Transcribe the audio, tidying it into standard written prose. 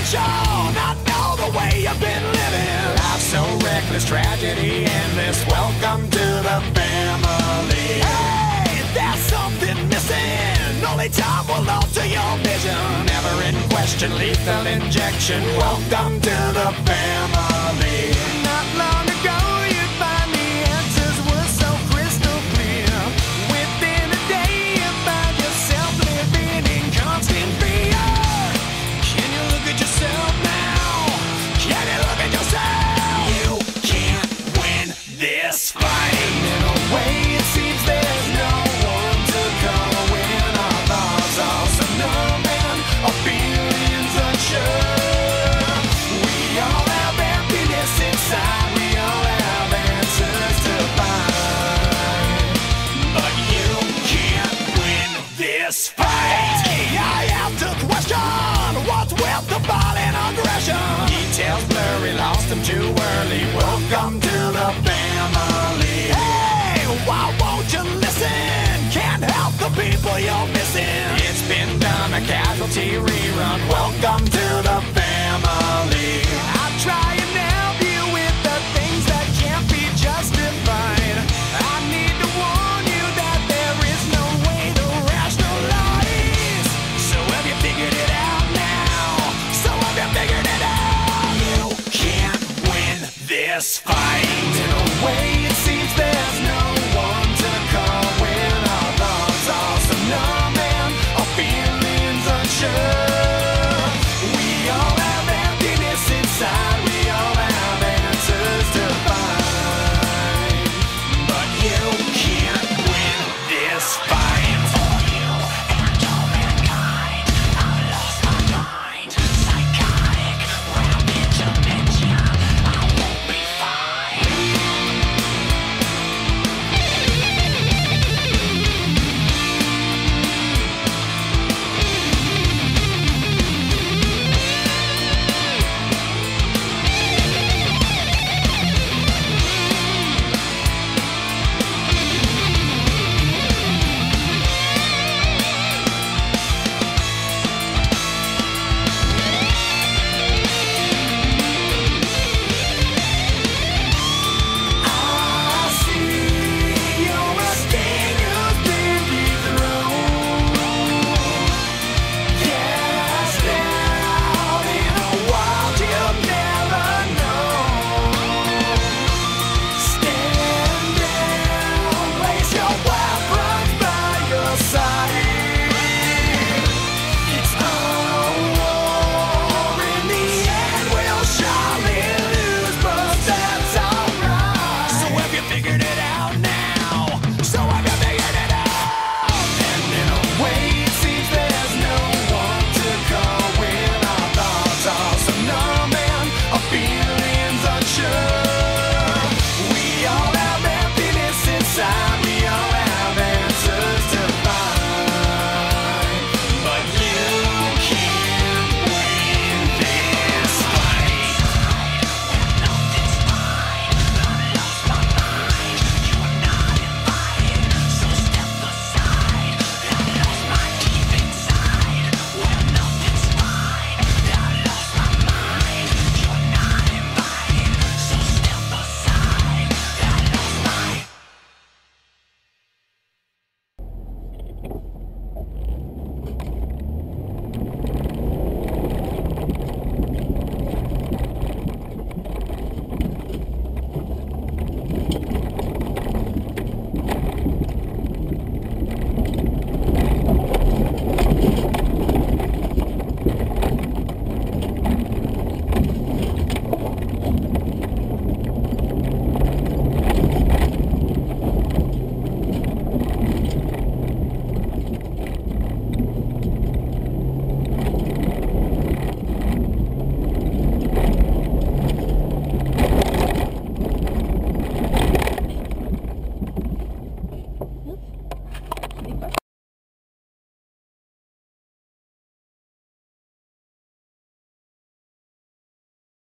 question. I know the way you've been living. Life so reckless, tragedy endless. Welcome to the family. Hey, there's something missing. Only time will alter your vision. Never in question, lethal injection. Welcome to the family. Not long ago, you'd find the answers were so crystal clear. Within a day, you find yourself living in constant fear. Can you look at yourself now? Can you look at yourself? You can't win this fight. In a way, it seems there's no one to call when our thoughts are so numb and our feelings unsure. We all have emptiness inside. We all have answers to find. But you can't win this fight. I have to question what's with the violent aggression. Details blurry, lost them too early. Welcome to the family. Hey, why won't you listen? Can't help the people you're missing. It's been done, a casualty rerun. Welcome to the family. I try and help you with the things that can't be justified. I need to warn you that there is no way to rationalize. So have you figured it out now? So have you figured it out? You can't win this fight.